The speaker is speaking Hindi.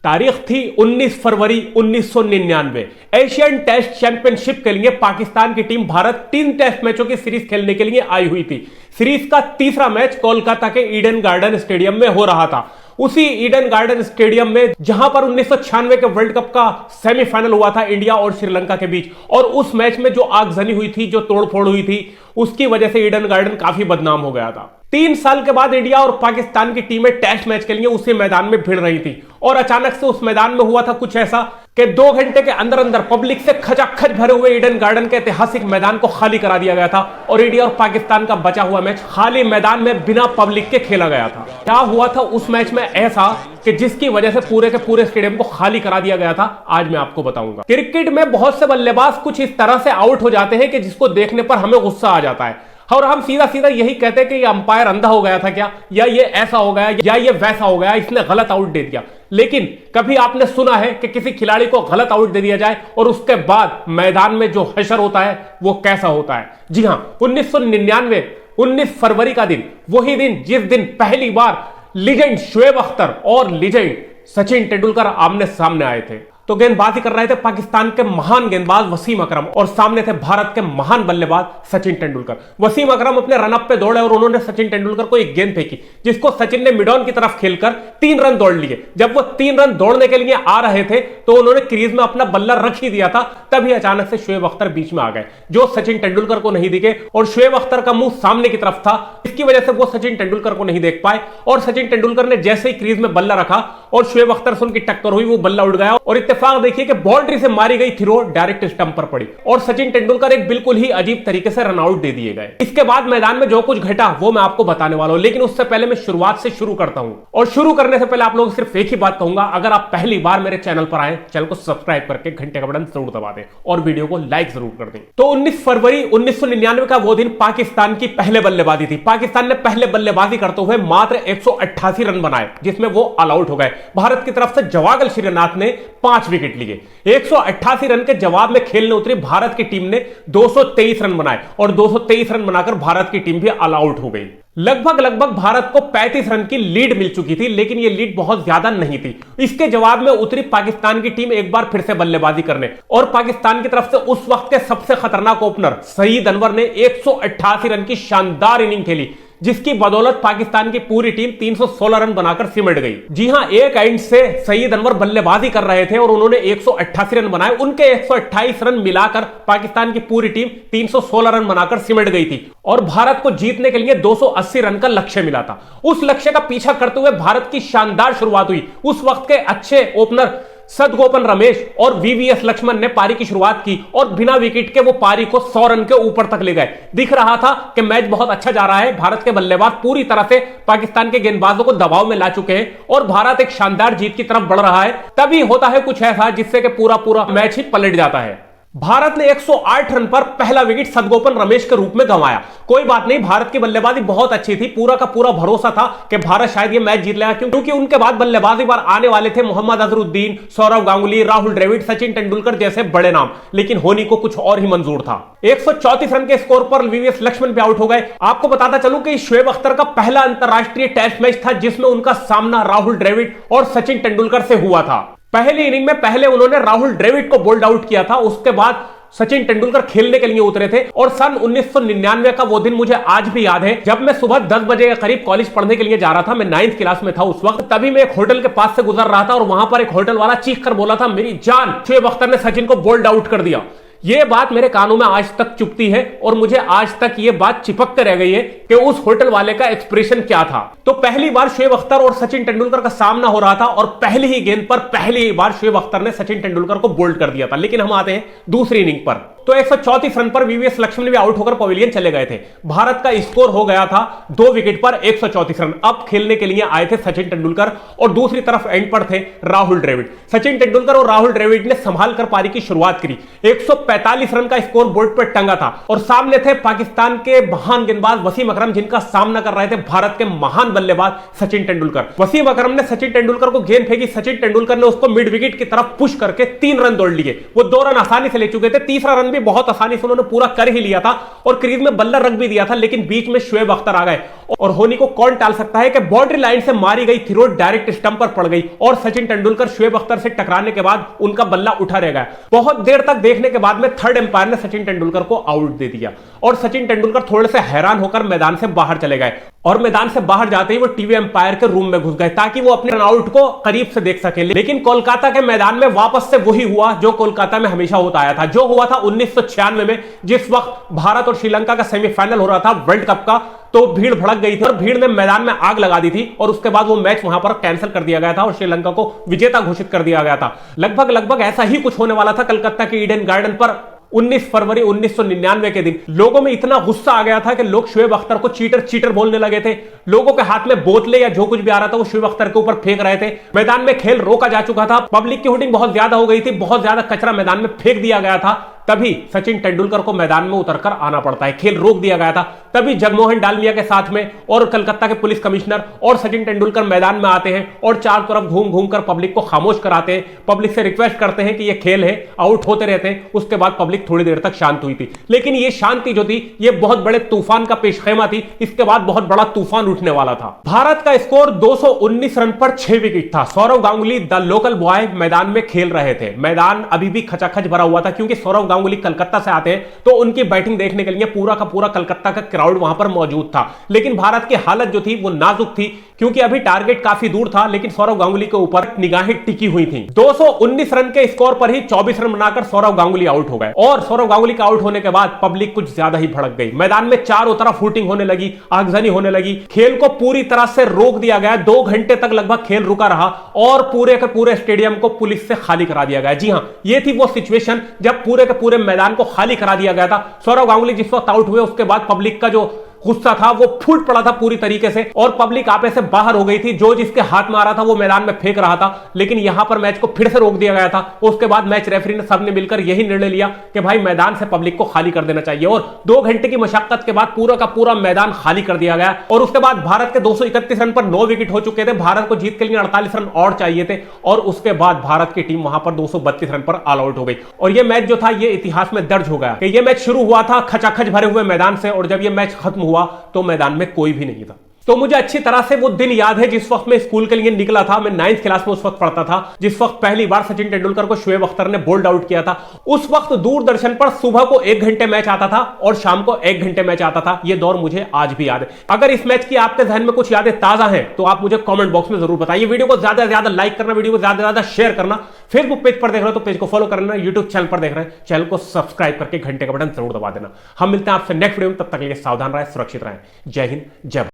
तारीख थी 19 फरवरी 1999। एशियन टेस्ट चैंपियनशिप के लिए पाकिस्तान की टीम भारत 3 टेस्ट मैचों की सीरीज खेलने के लिए आई हुई थी। सीरीज का तीसरा मैच कोलकाता के ईडन गार्डन स्टेडियम में हो रहा था। उसी ईडन गार्डन स्टेडियम में जहां पर 1996 के वर्ल्ड कप का सेमीफाइनल हुआ था इंडिया और श्रीलंका के बीच, और उस मैच में जो आगजनी हुई थी, जो तोड़फोड़ हुई थी, उसकी वजह से ईडन गार्डन काफी बदनाम हो गया था। 3 साल के बाद इंडिया और पाकिस्तान की टीमें टेस्ट मैच के लिए उसी मैदान में भिड़ रही थी, और अचानक से उस मैदान में हुआ था कुछ ऐसा कि 2 घंटे के अंदर अंदर पब्लिक से खचाखच भरे हुए ईडन गार्डन के ऐतिहासिक मैदान को खाली करा दिया गया था, और इंडिया और पाकिस्तान का बचा हुआ मैच खाली मैदान में बिना पब्लिक के खेला गया था। क्या हुआ था उस मैच में ऐसा कि जिसकी वजह से पूरे के पूरे स्टेडियम को खाली करा दिया गया था, आज मैं आपको बताऊंगा। क्रिकेट में बहुत से बल्लेबाज कुछ इस तरह से आउट हो जाते हैं कि जिसको देखने पर हमें गुस्सा आ जाता है, और हम सीधा सीधा यही कहते हैं कि ये अंपायर अंधा हो गया था क्या, या ये ऐसा हो गया, या ये वैसा हो गया, इसने गलत आउट दे दिया। लेकिन कभी आपने सुना है कि किसी खिलाड़ी को गलत आउट दे दिया जाए और उसके बाद मैदान में जो हशर होता है वो कैसा होता है? जी हां, 1999 19 फरवरी का दिन, वही दिन जिस दिन पहली बार लीजेंड शोएब अख्तर और लीजेंड सचिन तेंदुलकर आमने सामने आए थे। तो गेंदबाजी कर रहे थे पाकिस्तान के महान गेंदबाज वसीम अकरम, और सामने थे भारत के महान बल्लेबाज सचिन तेंदुलकर। वसीम अकरम अपने रनअप पे दौड़े और उन्होंने सचिन तेंदुलकर को एक गेंद फेंकी, जिसको सचिन ने मिड ऑन की तरफ खेलकर 3 रन दौड़ लिए। जब वो 3 रन दौड़ने के लिए आ रहे थे तो उन्होंने क्रीज में अपना बल्ला रख ही दिया था, तभी अचानक से शोएब अख्तर बीच में आ गए, जो सचिन तेंदुलकर को नहीं दिखे, और शोएब अख्तर का मुंह सामने की तरफ था, इसकी वजह से वो सचिन तेंदुलकर को नहीं देख पाए। और सचिन तेंदुलकर ने जैसे ही क्रीज में बल्ला रखा और शोएब अख्तर से उनकी टक्कर हुई, वो बल्ला उड़ गया, और इत्तेफाक देखिए कि बाउंड्री से मारी गई थ्रो डायरेक्ट स्टंप पर पड़ी, और सचिन तेंदुलकर एक बिल्कुल ही अजीब तरीके से रन आउट दे दिए गए। इसके बाद मैदान में जो कुछ घटा वो मैं आपको बताने वाला हूं, लेकिन उससे पहले मैं शुरुआत से शुरू करता हूं। और शुरू करने से पहले आप लोगों को सिर्फ एक ही बात कहूंगा, अगर आप पहली बार मेरे चैनल पर आए, चैनल को सब्सक्राइब करके घंटे का बटन जरूर दबा दें और वीडियो को लाइक जरूर कर दें। तो 19 फरवरी 1999 का वो दिन पाकिस्तान की पहले बल्लेबाजी थी। पाकिस्तान ने पहले बल्लेबाजी करते हुए मात्र 188 रन बनाए, जिसमें वो ऑल आउट हो गए। भारत की तरफ से जवागल श्रीनाथ ने 5 विकेट लिए। 188 रन के जवाब में खेलने उतरी भारत की टीम ने 223 रन बनाए, और 223 रन बनाकर भारत की टीम भी ऑल आउट हो गई। लगभग भारत को 35 रन की लीड मिल चुकी थी, लेकिन यह लीड बहुत ज्यादा नहीं थी। इसके जवाब में उतरी पाकिस्तान की टीम एक बार फिर से बल्लेबाजी करने, और पाकिस्तान की तरफ से उस वक्त के सबसे खतरनाक ओपनर सईद अनवर ने 188 रन की शानदार इनिंग खेली, जिसकी बदौलत पाकिस्तान की पूरी टीम 316 रन बनाकर सिमट गई। जी हां, एक एंड से सईद अनवर बल्लेबाजी कर रहे थे और उन्होंने 188 रन बनाए। उनके 128 रन मिलाकर पाकिस्तान की पूरी टीम 316 रन बनाकर सिमट गई थी, और भारत को जीतने के लिए 280 रन का लक्ष्य मिला था। उस लक्ष्य का पीछा करते हुए भारत की शानदार शुरुआत हुई। उस वक्त के अच्छे ओपनर सदगोपन रमेश और वीवीएस लक्ष्मण ने पारी की शुरुआत की, और बिना विकेट के वो पारी को 100 रन के ऊपर तक ले गए। दिख रहा था कि मैच बहुत अच्छा जा रहा है, भारत के बल्लेबाज पूरी तरह से पाकिस्तान के गेंदबाजों को दबाव में ला चुके हैं, और भारत एक शानदार जीत की तरफ बढ़ रहा है। तभी होता है कुछ ऐसा जिससे कि पूरा मैच ही पलट जाता है। भारत ने 108 रन पर पहला विकेट सदगोपन रमेश के रूप में गंवाया। कोई बात नहीं, भारत की बल्लेबाजी बहुत अच्छी थी, पूरा का पूरा भरोसा था कि भारत शायद ये मैच जीत लेगा, क्योंकि उनके बाद बल्लेबाजी पर आने वाले थे मोहम्मद अजहरुद्दीन, सौरव गांगुली, राहुल द्रविड़, सचिन तेंदुलकर जैसे बड़े नाम, लेकिन होनी को कुछ और ही मंजूर था। 134 रन के स्कोर पर वीवीएस लक्ष्मण भी आउट हो गए। आपको बताता चलूं कि शोएब अख्तर का पहला अंतरराष्ट्रीय टेस्ट मैच था जिसमें उनका सामना राहुल द्रविड़ और सचिन तेंदुलकर से हुआ था। पहली इनिंग में पहले उन्होंने राहुल द्रविड़ को बोल्ड आउट किया था, उसके बाद सचिन तेंदुलकर खेलने के लिए उतरे थे। और सन 1999 का वो दिन मुझे आज भी याद है, जब मैं सुबह 10 बजे के करीब कॉलेज पढ़ने के लिए जा रहा था। मैं 9th क्लास में था उस वक्त। तभी मैं एक होटल के पास से गुजर रहा था, और वहां पर एक होटल वाला चीख कर बोला था, मेरी जान, शोएब अख्तर ने सचिन को बोल्ड आउट कर दिया। यह बात मेरे कानों में आज तक चुभती है, और मुझे आज तक यह बात चिपक कर रह गई है कि उस होटल वाले का एक्सप्रेशन क्या था। तो पहली बार शोएब अख्तर और सचिन तेंदुलकर का सामना हो रहा था, और पहली ही गेंद पर पहली बार शोएब अख्तर ने सचिन तेंदुलकर को बोल्ड कर दिया था। लेकिन हम आते हैं दूसरी इनिंग पर। तो 134 रन पर वीवीएस लक्ष्मण भी आउट होकर पवेलियन चले गए थे। भारत का स्कोर हो गया था 2 विकेट पर 134 रन। अब खेलने के लिए आए थे सचिन तेंदुलकर, और दूसरी तरफ एंड पर थे राहुल द्रविड़। सचिन तेंदुलकर और राहुल द्रविड़ ने संभाल कर पारी की शुरुआत करी। 145 रन का स्कोर बोर्ड पर टंगा था, और सामने थे पाकिस्तान के महान गेंदबाज वसीम अकरम, जिनका सामना कर रहे थे भारत के महान बल्लेबाज सचिन तेंदुलकर। वसीम अकरम ने सचिन तेंदुलकर को गेंद फेंकी, सचिन तेंदुलकर ने उसको मिड विकेट की तरफ पुश करके 3 रन दौड़ लिए। वो 2 रन आसानी से ले चुके थे। तीसरा रन भी बहुत आसानी से उन्होंने पूरा कर ही लिया था और क्रीज में बल्ला रख भी दिया था, लेकिन बीच में शुएब अख्तर आ गए और होनी को कौन टाल सकता है कि बाउंड्री लाइन से मारी गई थ्रो डायरेक्ट स्टंप पर पड़ गई और सचिन तेंदुलकर शुएब अख्तर से टकराने के बाद उनका बल्ला उठा रह गया। बहुत देर तक देखने के बाद में थर्ड एम्पायर ने सचिन तेंदुलकर को आउट दे दिया और सचिन तेंदुलकर थोड़े से हैरान होकर मैदान से बाहर चले गए और मैदान से बाहर जाते ही वो टीवी एम्पायर के रूम में घुस गए ताकि वो अपने रनआउट को करीब से देख सके। लेकिन कोलकाता के मैदान में वापस से वही हुआ जो कोलकाता में हमेशा होता आया था, जो हुआ था 1996 में, जिस वक्त भारत और श्रीलंका का सेमीफाइनल हो रहा था वर्ल्ड कप का। तो भीड़ भड़क गई थी और भीड़ ने मैदान में आग लगा दी थी और उसके बाद वो मैच वहां पर कैंसिल कर दिया गया था और श्रीलंका को विजेता घोषित कर दिया गया था। लगभग ऐसा ही कुछ होने वाला था कलकत्ता के ईडन गार्डन पर 19 फरवरी 1999 के दिन। लोगों में इतना गुस्सा आ गया था कि लोग शुएब अख्तर को चीटर बोलने लगे थे। लोगों के हाथ में बोतलें या जो कुछ भी आ रहा था वो शुएब अख्तर के ऊपर फेंक रहे थे। मैदान में खेल रोका जा चुका था, पब्लिक की हुटिंग बहुत ज्यादा हो गई थी, बहुत ज्यादा कचरा मैदान में फेंक दिया गया था। तभी सचिन तेंदुलकर को मैदान में उतरकर आना पड़ता है, खेल रोक दिया गया था। तभी जगमोहन डालमिया के साथ में और कलकत्ता के पुलिस कमिश्नर और सचिन तेंदुलकर मैदान में आते हैं और चारों तरफ घूम घूम कर पब्लिक को खामोश कराते हैं, पब्लिक से रिक्वेस्ट करते हैं कि ये खेल है, आउट होते रहते हैं। उसके बाद पब्लिक थोड़ी देर तक शांत हुई थी, लेकिन ये शांति जो थी ये बहुत बड़े तूफान का पेशखेमा थी। इसके बाद बहुत बड़ा तूफान उठने वाला था। भारत का स्कोर 219 रन पर 6 विकेट था। Sourav Ganguly the local boy मैदान में खेल रहे थे। मैदान अभी भी खचाखच भरा हुआ था क्योंकि सौरव गांगुली कलकत्ता से आते हैं तो उनकी बैटिंग देखने के लिए पूरा का पूरा कलकत्ता का क्राउड वहां पर मौजूद था। लेकिन भारत की हालत जो थी वो नाजुक थी क्योंकि अभी टारगेट काफी दूर था, लेकिन सौरव गांगुली के ऊपर निगाहें टिकी हुई थी। 219 रन के स्कोर पर ही 24 रन बनाकर सौरव गांगुली आउट हो गए और सौरव गांगुली का आउट होने के बाद पब्लिक कुछ ज्यादा ही भड़क गई। मैदान में चारों तरफ हुटिंग होने लगी, आगजनी होने लगी, खेल को पूरी तरह से रोक दिया गया। 2 घंटे तक लगभग खेल रुका रहा और पूरे के पूरे स्टेडियम को पुलिस से खाली करा दिया गया। जी हां, यह थी वो सिचुएशन जब पूरे के पूरे मैदान को खाली करा दिया गया था। सौरव गांगुली जिस वक्त आउट हुए उसके बाद पब्लिक का जो गुस्सा था वो फूट पड़ा था पूरी तरीके से और पब्लिक आपे से बाहर हो गई थी। जो जिसके हाथ में आ रहा था वो मैदान में फेंक रहा था, लेकिन यहां पर मैच को फिर से रोक दिया गया था। उसके बाद मैच रेफरी ने सबने मिलकर यही निर्णय लिया कि भाई मैदान से पब्लिक को खाली कर देना चाहिए और 2 घंटे की मशक्कत के बाद पूरा का पूरा मैदान खाली कर दिया गया। और उसके बाद भारत के 231 रन पर 9 विकेट हो चुके थे। भारत को जीत के लिए 48 रन और चाहिए थे और उसके बाद भारत की टीम वहां पर 232 रन पर ऑल आउट हो गई और यह मैच जो था ये इतिहास में दर्ज हो गया कि यह मैच शुरू हुआ था खचाखच भरे हुए मैदान से और जब यह मैच खत्म हुआ तो मैदान में कोई भी नहीं था। तो मुझे अच्छी तरह से वो दिन याद है जिस वक्त मैं स्कूल के लिए निकला था। मैं 9th क्लास में उस वक्त पढ़ता था, जिस वक्त पहली बार सचिन तेंदुलकर को शुएब अख्तर ने बोल्ड आउट किया था। उस वक्त दूरदर्शन पर सुबह को 1 घंटे मैच आता था और शाम को 1 घंटे मैच आता था। यह दौर मुझे आज भी याद है। अगर इस मैच की आपके जहन में कुछ यादें ताजा हैं तो आप मुझे कमेंट बॉक्स में जरूर बताइए। वीडियो को ज्यादा से ज्यादा लाइक करना, वीडियो को ज्यादा से ज्यादा शेयर करना। फेसबुक पेज पर देख रहे हो तो पेज को फॉलो करना, यूट्यूब चैनल पर देख रहे हैं चैनल को सब्सक्राइब करके घंटे का बटन जरूर दबा देना। हम मिलते हैं आपसे नेक्स्ट वीडियो में, तब तक के लिए सावधान रहें, सुरक्षित रहें। जय हिंद, जय भारत।